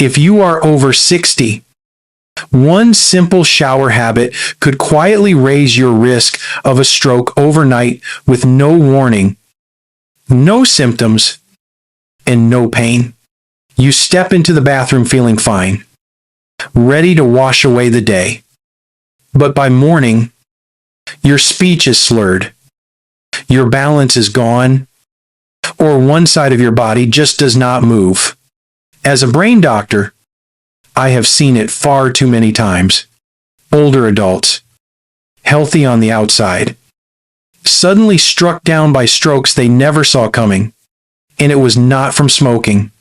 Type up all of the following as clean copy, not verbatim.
If you are over 60, one simple shower habit could quietly raise your risk of a stroke overnight with no warning, no symptoms, and no pain. You step into the bathroom feeling fine, ready to wash away the day. But by morning, your speech is slurred, your balance is gone, or one side of your body just does not move. As a brain doctor, I have seen it far too many times. Older adults, healthy on the outside, suddenly struck down by strokes they never saw coming, and it was not from smoking,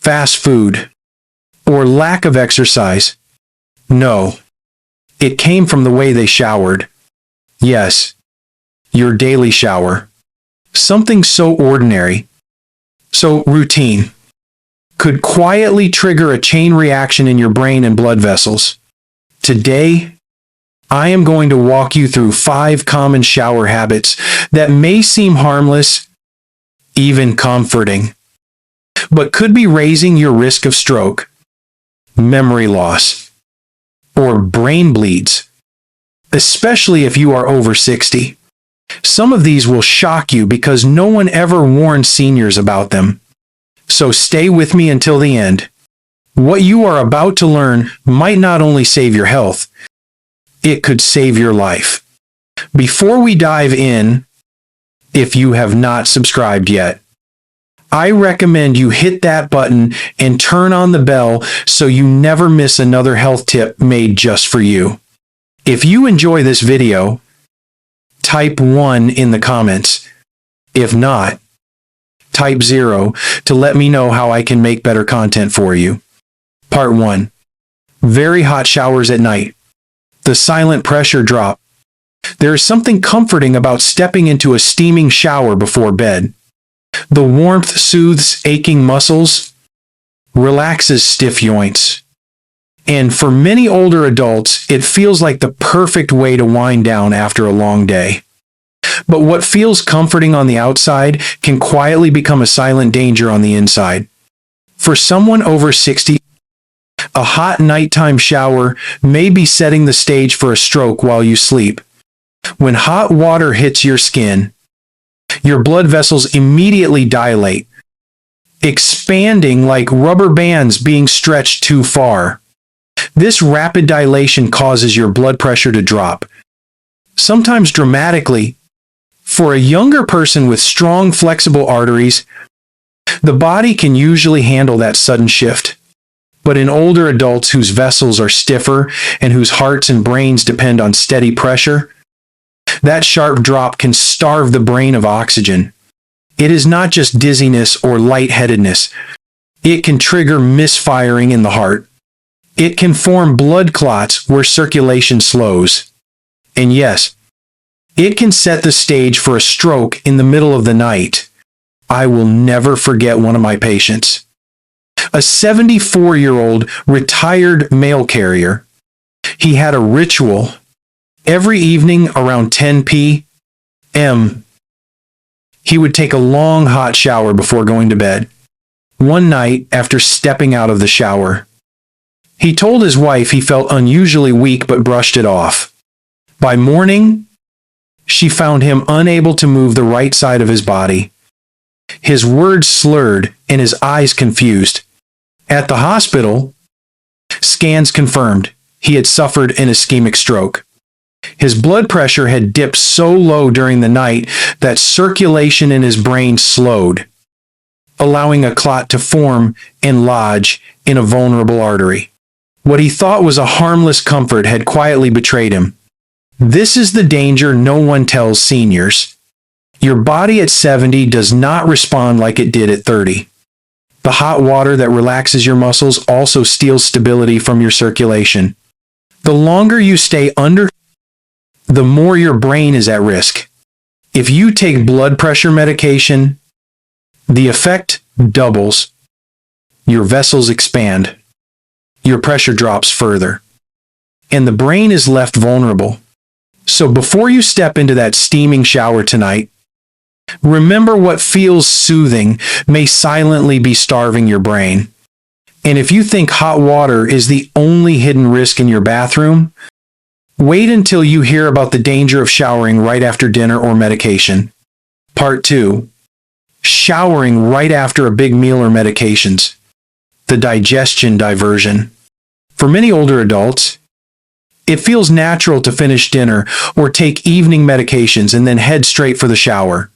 fast food, or lack of exercise. No, it came from the way they showered. Yes, your daily shower. Something so ordinary, so routine, could quietly trigger a chain reaction in your brain and blood vessels. Today, I am going to walk you through 5 common shower habits that may seem harmless, even comforting, but could be raising your risk of stroke, memory loss, or brain bleeds, especially if you are over 60. Some of these will shock you because no one ever warned seniors about them. So stay with me until the end. What you are about to learn might not only save your health, it could save your life. Before we dive in, if you have not subscribed yet, I recommend you hit that button and turn on the bell so you never miss another health tip made just for you. If you enjoy this video, type 1 in the comments. If not, type 0 to let me know how I can make better content for you. Part 1. Very hot showers at night. The silent pressure drop. There is something comforting about stepping into a steaming shower before bed. The warmth soothes aching muscles, relaxes stiff joints, and for many older adults, it feels like the perfect way to wind down after a long day. But what feels comforting on the outside can quietly become a silent danger on the inside. For someone over 60, a hot nighttime shower may be setting the stage for a stroke while you sleep. When hot water hits your skin, your blood vessels immediately dilate, expanding like rubber bands being stretched too far. This rapid dilation causes your blood pressure to drop, sometimes dramatically. For a younger person with strong, flexible arteries, the body can usually handle that sudden shift. But in older adults whose vessels are stiffer and whose hearts and brains depend on steady pressure, that sharp drop can starve the brain of oxygen. It is not just dizziness or lightheadedness. It can trigger misfiring in the heart. It can form blood clots where circulation slows. And yes, it can set the stage for a stroke in the middle of the night. I will never forget one of my patients. A 74-year-old retired mail carrier. He had a ritual every evening around 10 p.m. He would take a long hot shower before going to bed. One night, after stepping out of the shower, he told his wife he felt unusually weak but brushed it off. By morning, she found him unable to move the right side of his body. His words slurred and his eyes confused. At the hospital, scans confirmed he had suffered an ischemic stroke. His blood pressure had dipped so low during the night that circulation in his brain slowed, allowing a clot to form and lodge in a vulnerable artery. What he thought was a harmless comfort had quietly betrayed him. This is the danger no one tells seniors. Your body at 70 does not respond like it did at 30. The hot water that relaxes your muscles also steals stability from your circulation. The longer you stay under, the more your brain is at risk. If you take blood pressure medication, the effect doubles. Your vessels expand. Your pressure drops further. And the brain is left vulnerable. So before you step into that steaming shower tonight, remember what feels soothing may silently be starving your brain. And if you think hot water is the only hidden risk in your bathroom, wait until you hear about the danger of showering right after dinner or medication. Part 2. Showering right after a big meal or medications. The digestion diversion. For many older adults, it feels natural to finish dinner or take evening medications and then head straight for the shower.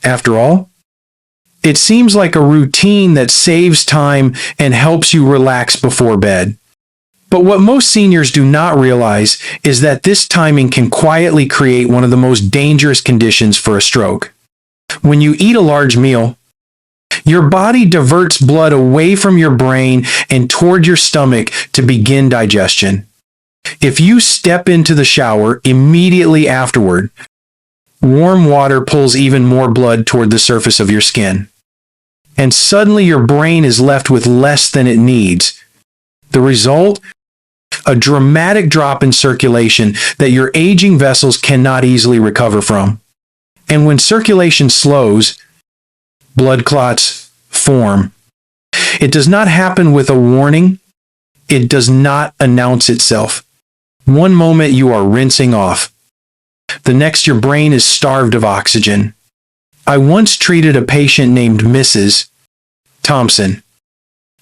After all, it seems like a routine that saves time and helps you relax before bed. But what most seniors do not realize is that this timing can quietly create one of the most dangerous conditions for a stroke. When you eat a large meal, your body diverts blood away from your brain and toward your stomach to begin digestion. If you step into the shower immediately afterward, warm water pulls even more blood toward the surface of your skin. And suddenly your brain is left with less than it needs. The result? A dramatic drop in circulation that your aging vessels cannot easily recover from. And when circulation slows, blood clots form. It does not happen with a warning. It does not announce itself. One moment you are rinsing off. The next your brain is starved of oxygen. I once treated a patient named Mrs. Thompson,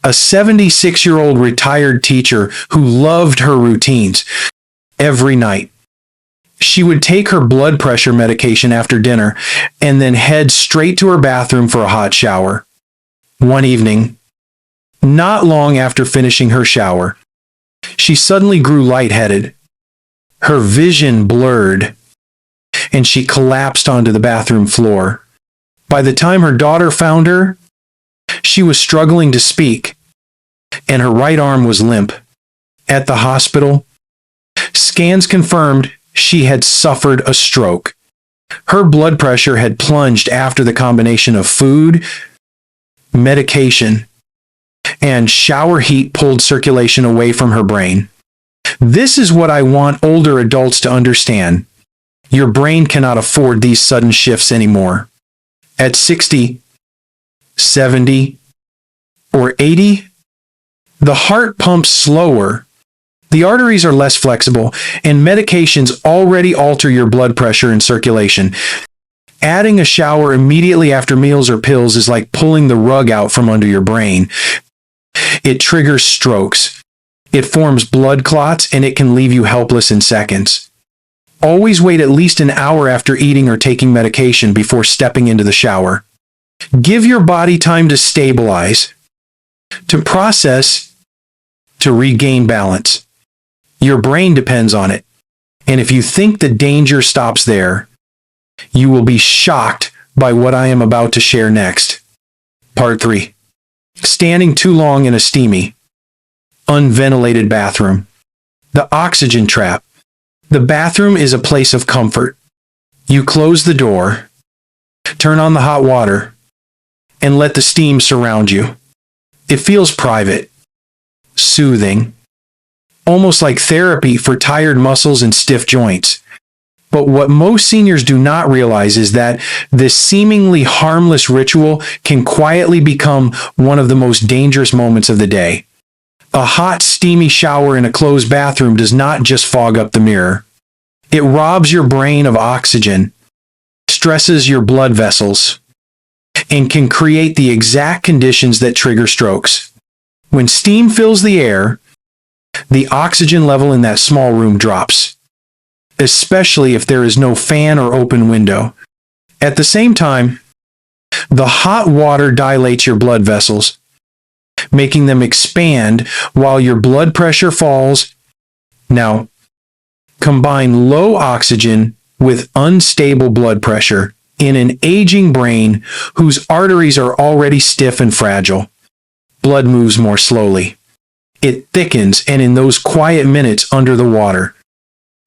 a 76-year-old retired teacher who loved her routines. Every night, she would take her blood pressure medication after dinner and then head straight to her bathroom for a hot shower. One evening, not long after finishing her shower, she suddenly grew lightheaded. Her vision blurred, and she collapsed onto the bathroom floor. By the time her daughter found her, she was struggling to speak, and her right arm was limp. At the hospital, scans confirmed she had suffered a stroke. Her blood pressure had plunged after the combination of food, medication, and shower heat pulled circulation away from her brain. This is what I want older adults to understand. Your brain cannot afford these sudden shifts anymore. At 60, 70, or 80, the heart pumps slower, the arteries are less flexible, and medications already alter your blood pressure and circulation. Adding a shower immediately after meals or pills is like pulling the rug out from under your brain. It triggers strokes. It forms blood clots, and it can leave you helpless in seconds. Always wait at least an hour after eating or taking medication before stepping into the shower. Give your body time to stabilize, to process, to regain balance. Your brain depends on it. And if you think the danger stops there, you will be shocked by what I am about to share next. Part 3. Standing too long in a steamy, unventilated bathroom. The oxygen trap. The bathroom is a place of comfort. You close the door, turn on the hot water, and let the steam surround you. It feels private, soothing, almost like therapy for tired muscles and stiff joints. But what most seniors do not realize is that this seemingly harmless ritual can quietly become one of the most dangerous moments of the day. A hot, steamy shower in a closed bathroom does not just fog up the mirror. It robs your brain of oxygen, stresses your blood vessels, and can create the exact conditions that trigger strokes. When steam fills the air, the oxygen level in that small room drops, especially if there is no fan or open window. At the same time, the hot water dilates your blood vessels, making them expand while your blood pressure falls. Now, combine low oxygen with unstable blood pressure in an aging brain whose arteries are already stiff and fragile. Blood moves more slowly. It thickens, and in those quiet minutes under the water,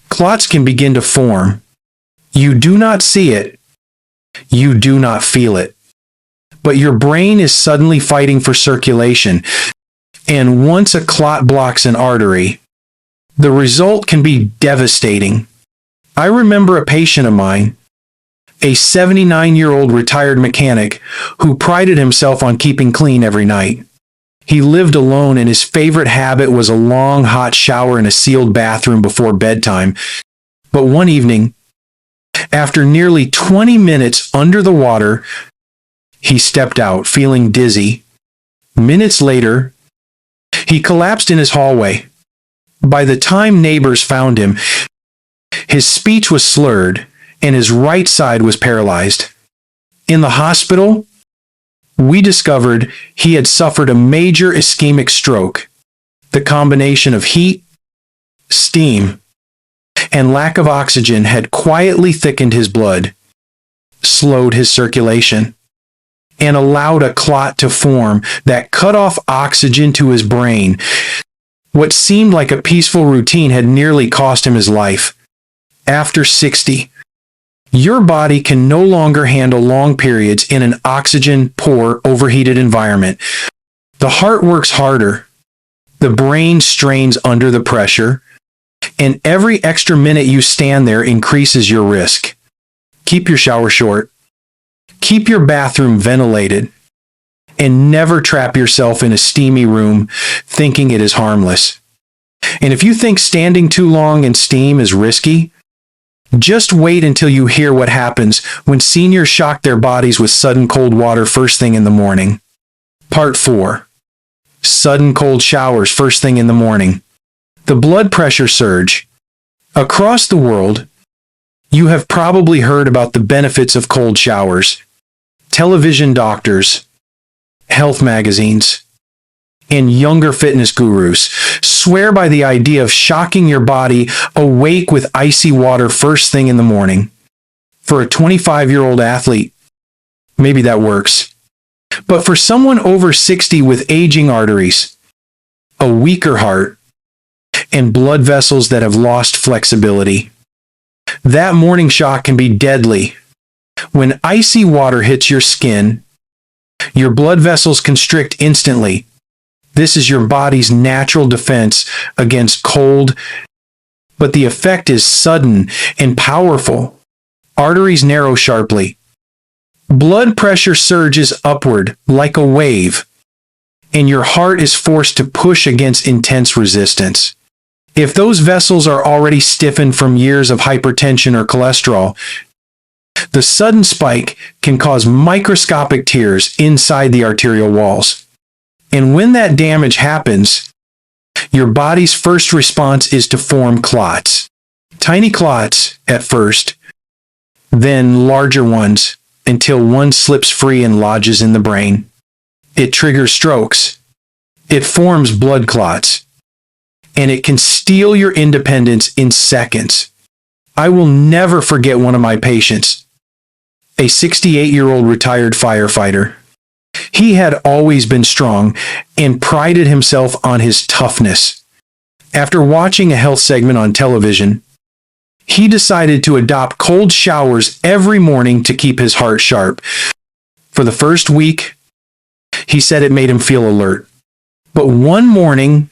clots can begin to form. You do not see it. You do not feel it. But your brain is suddenly fighting for circulation, and once a clot blocks an artery, the result can be devastating. I remember a patient of mine, a 79-year-old retired mechanic who prided himself on keeping clean every night. He lived alone, and his favorite habit was a long, hot shower in a sealed bathroom before bedtime. But one evening, after nearly 20 minutes under the water, he stepped out, feeling dizzy. Minutes later, he collapsed in his hallway. By the time neighbors found him, his speech was slurred, and his right side was paralyzed. In the hospital, we discovered he had suffered a major ischemic stroke. The combination of heat, steam, and lack of oxygen had quietly thickened his blood, slowed his circulation, and allowed a clot to form that cut off oxygen to his brain. What seemed like a peaceful routine had nearly cost him his life. After 60, your body can no longer handle long periods in an oxygen-poor, overheated environment. The heart works harder, the brain strains under the pressure, and every extra minute you stand there increases your risk. Keep your shower short. Keep your bathroom ventilated. And never trap yourself in a steamy room thinking it is harmless. And if you think standing too long in steam is risky, just wait until you hear what happens when seniors shock their bodies with sudden cold water first thing in the morning. Part 4. Sudden cold showers first thing in the morning. The blood pressure surge. Across the world, you have probably heard about the benefits of cold showers. Television doctors, health magazines, and younger fitness gurus swear by the idea of shocking your body awake with icy water first thing in the morning. For a 25-year-old athlete, maybe that works. But for someone over 60 with aging arteries, a weaker heart, and blood vessels that have lost flexibility, that morning shock can be deadly. When icy water hits your skin, your blood vessels constrict instantly. This is your body's natural defense against cold, but the effect is sudden and powerful. Arteries narrow sharply. Blood pressure surges upward like a wave, and your heart is forced to push against intense resistance. If those vessels are already stiffened from years of hypertension or cholesterol, the sudden spike can cause microscopic tears inside the arterial walls. And when that damage happens, your body's first response is to form clots. Tiny clots at first, then larger ones, until one slips free and lodges in the brain. It triggers strokes. It forms blood clots. And it can steal your independence in seconds. I will never forget one of my patients, a 68-year-old retired firefighter. He had always been strong and prided himself on his toughness. After watching a health segment on television, he decided to adopt cold showers every morning to keep his heart sharp. For the first week, he said it made him feel alert. But one morning,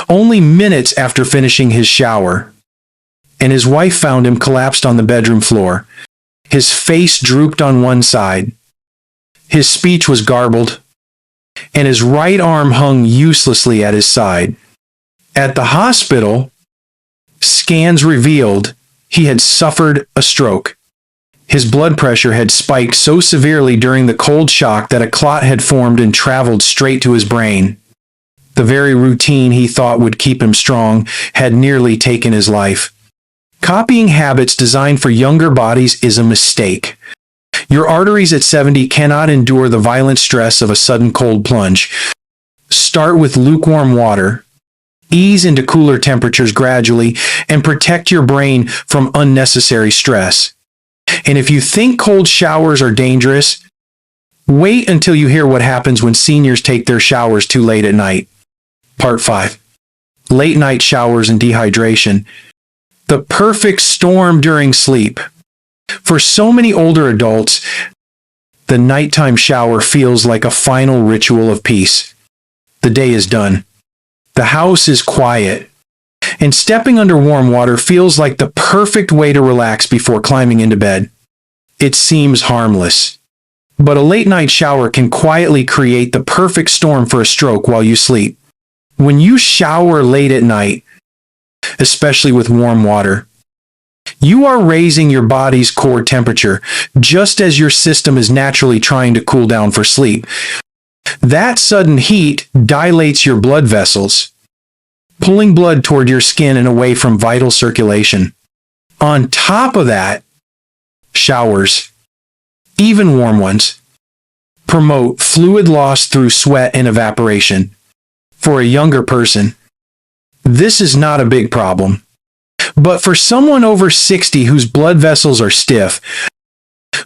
only minutes after finishing his shower, and his wife found him collapsed on the bedroom floor. His face drooped on one side. His speech was garbled, and his right arm hung uselessly at his side. At the hospital, scans revealed he had suffered a stroke. His blood pressure had spiked so severely during the cold shock that a clot had formed and traveled straight to his brain. The very routine he thought would keep him strong had nearly taken his life. Copying habits designed for younger bodies is a mistake. Your arteries at 70 cannot endure the violent stress of a sudden cold plunge. Start with lukewarm water, ease into cooler temperatures gradually, and protect your brain from unnecessary stress. And if you think cold showers are dangerous, wait until you hear what happens when seniors take their showers too late at night. Part 5. Late night showers and dehydration. The perfect storm during sleep. For so many older adults, the nighttime shower feels like a final ritual of peace. The day is done. The house is quiet. And stepping under warm water feels like the perfect way to relax before climbing into bed. It seems harmless. but a late-night shower can quietly create the perfect storm for a stroke while you sleep. When you shower late at night, especially with warm water, you are raising your body's core temperature, just as your system is naturally trying to cool down for sleep. That sudden heat dilates your blood vessels, pulling blood toward your skin and away from vital circulation. On top of that, showers, even warm ones, promote fluid loss through sweat and evaporation. For a younger person, this is not a big problem. But for someone over 60 whose blood vessels are stiff,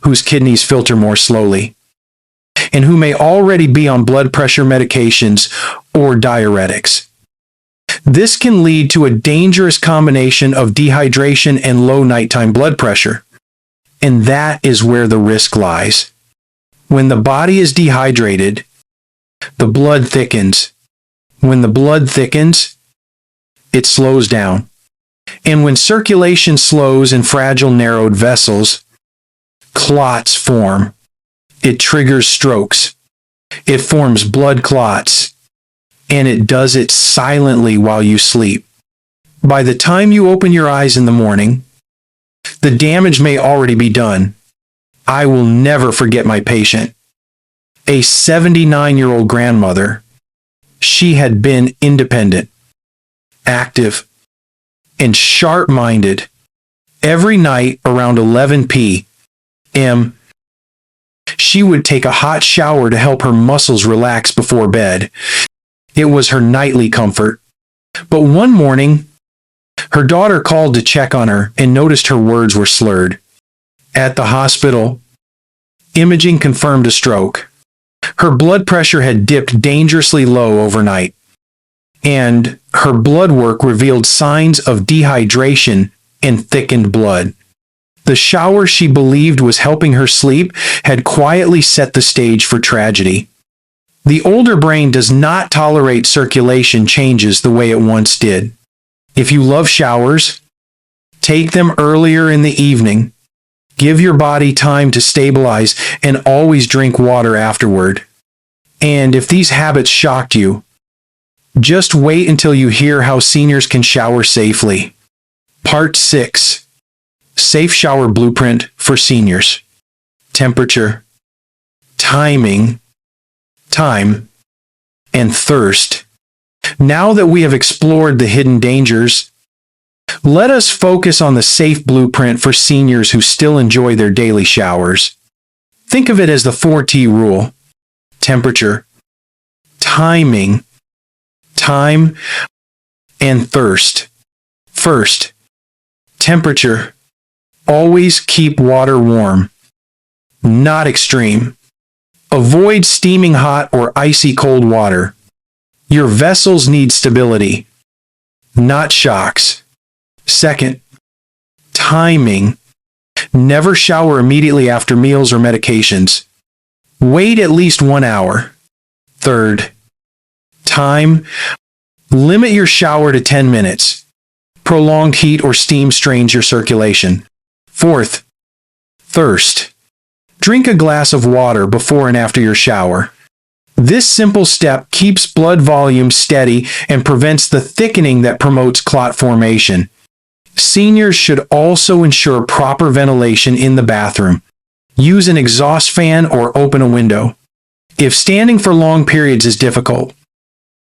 whose kidneys filter more slowly, and who may already be on blood pressure medications or diuretics, this can lead to a dangerous combination of dehydration and low nighttime blood pressure. And that is where the risk lies. When the body is dehydrated, the blood thickens. When the blood thickens, it slows down. And when circulation slows in fragile, narrowed vessels, clots form. It triggers strokes. It forms blood clots. And it does it silently while you sleep. By the time you open your eyes in the morning, the damage may already be done. I will never forget my patient, a 79-year-old grandmother. She had been independent, active, and sharp-minded. Every night around 11 p.m., she would take a hot shower to help her muscles relax before bed. It was her nightly comfort. But one morning, her daughter called to check on her and noticed her words were slurred. At the hospital, imaging confirmed a stroke. Her blood pressure had dipped dangerously low overnight, and her blood work revealed signs of dehydration and thickened blood. The shower she believed was helping her sleep had quietly set the stage for tragedy. The older brain does not tolerate circulation changes the way it once did. If you love showers, take them earlier in the evening. Give your body time to stabilize and always drink water afterward. And if these habits shocked you, just wait until you hear how seniors can shower safely. Part 6. Safe Shower Blueprint for Seniors. Temperature, timing, time, and thirst. Now that we have explored the hidden dangers, let us focus on the safe blueprint for seniors who still enjoy their daily showers. Think of it as the 4T rule: temperature, timing, time, and thirst. First, temperature. Always keep water warm, not extreme. Avoid steaming hot or icy cold water. Your vessels need stability, not shocks. Second, timing. Never shower immediately after meals or medications. Wait at least 1 hour. Third, time. Limit your shower to 10 minutes. Prolonged heat or steam strains your circulation. Fourth, thirst. Drink a glass of water before and after your shower. This simple step keeps blood volume steady and prevents the thickening that promotes clot formation. Seniors should also ensure proper ventilation in the bathroom. Use an exhaust fan or open a window. If standing for long periods is difficult,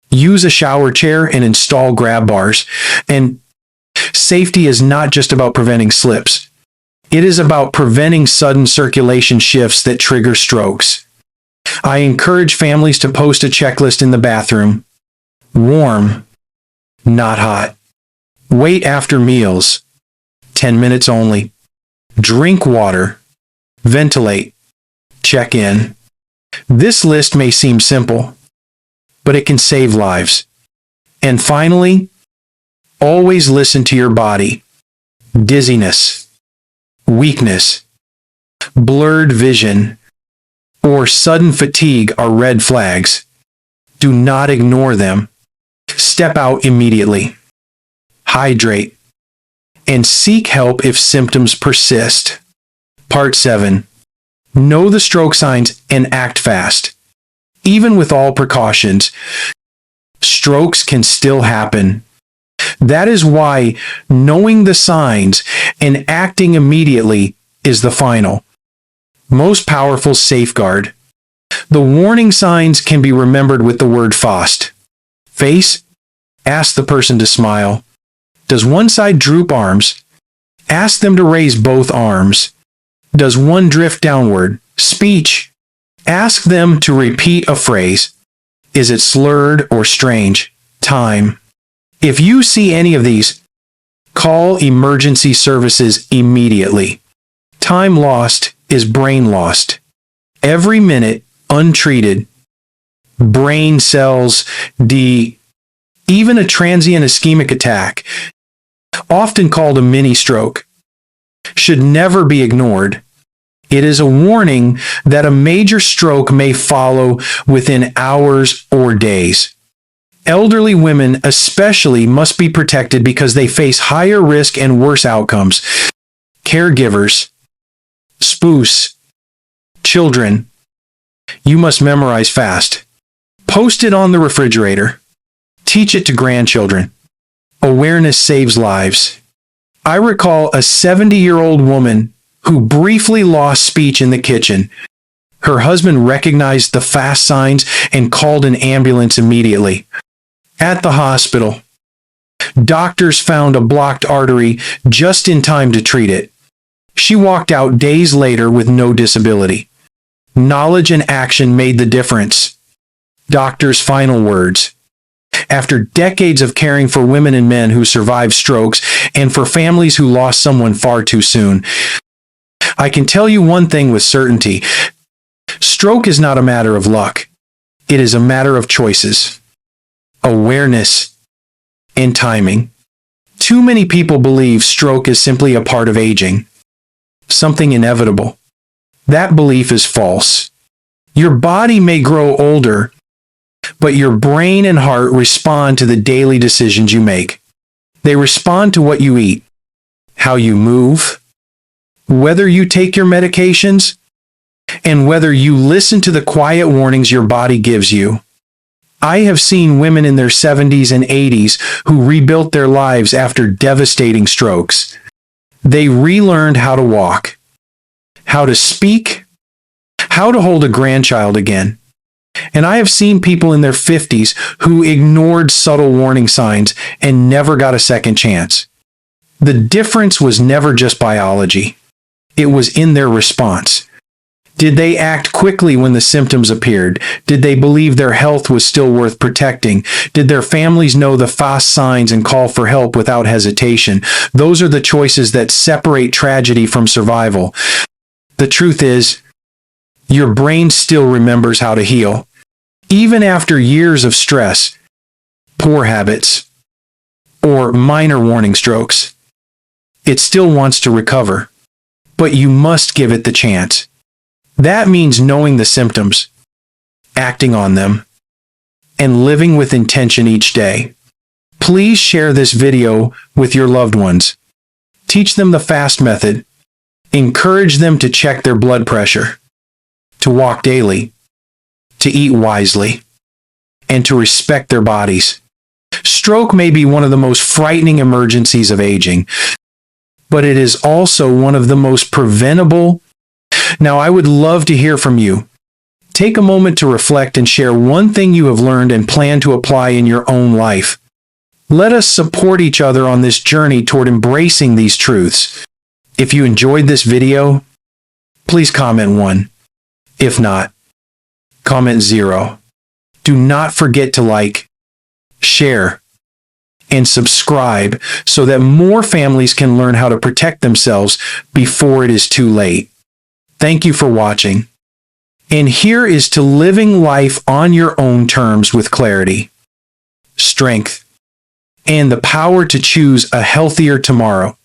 use a shower chair and install grab bars. And safety is not just about preventing slips. It is about preventing sudden circulation shifts that trigger strokes. I encourage families to post a checklist in the bathroom. Warm, not hot. Wait after meals. 10 minutes only. Drink water. Ventilate. Check in. This list may seem simple, but it can save lives. And finally, always listen to your body. Dizziness, weakness, blurred vision, or sudden fatigue are red flags. Do not ignore them. Step out immediately. Hydrate, and seek help if symptoms persist. Part 7. Know the stroke signs and act fast. Even with all precautions, strokes can still happen. That is why knowing the signs and acting immediately is the final, most powerful safeguard. The warning signs can be remembered with the word FAST. Face, ask the person to smile. Does one side droop arms? Ask them to raise both arms. Does one drift downward? Speech, ask them to repeat a phrase. Is it slurred or strange? Time. If you see any of these, call emergency services immediately. Time lost is brain lost. Every minute untreated, brain cells even a transient ischemic attack, often called a mini stroke, should never be ignored. It is a warning that a major stroke may follow within hours or days. Elderly women especially must be protected because they face higher risk and worse outcomes. Caregivers, spouse, children, you must memorize FAST. Post it on the refrigerator. Teach it to grandchildren. Awareness saves lives. I recall a 70-year-old woman who briefly lost speech in the kitchen. Her husband recognized the FAST signs and called an ambulance immediately. At the hospital, doctors found a blocked artery just in time to treat it. She walked out days later with no disability. Knowledge and action made the difference. Doctor's final words. After decades of caring for women and men who survived strokes and for families who lost someone far too soon, I can tell you one thing with certainty. Stroke is not a matter of luck. It is a matter of choices, awareness, and timing. Too many people believe stroke is simply a part of aging, something inevitable. That belief is false. Your body may grow older, but your brain and heart respond to the daily decisions you make. They respond to what you eat, how you move, whether you take your medications, and whether you listen to the quiet warnings your body gives you. I have seen women in their 70s and 80s who rebuilt their lives after devastating strokes. They relearned how to walk, how to speak, how to hold a grandchild again. And I have seen people in their 50s who ignored subtle warning signs and never got a second chance. The difference was never just biology. It was in their response. Did they act quickly when the symptoms appeared? Did they believe their health was still worth protecting? Did their families know the FAST signs and call for help without hesitation? Those are the choices that separate tragedy from survival. The truth is, your brain still remembers how to heal. Even after years of stress, poor habits, or minor warning strokes, it still wants to recover. But you must give it the chance. That means knowing the symptoms, acting on them, and living with intention each day. Please share this video with your loved ones. Teach them the FAST method. Encourage them to check their blood pressure, to walk daily, to eat wisely, and to respect their bodies. Stroke may be one of the most frightening emergencies of aging, but it is also one of the most preventable. Now, I would love to hear from you. Take a moment to reflect and share one thing you have learned and plan to apply in your own life. Let us support each other on this journey toward embracing these truths. If you enjoyed this video, please comment 1. If not, comment 0. Do not forget to like, share, and subscribe so that more families can learn how to protect themselves before it is too late. Thank you for watching. And here is to living life on your own terms with clarity, strength, and the power to choose a healthier tomorrow.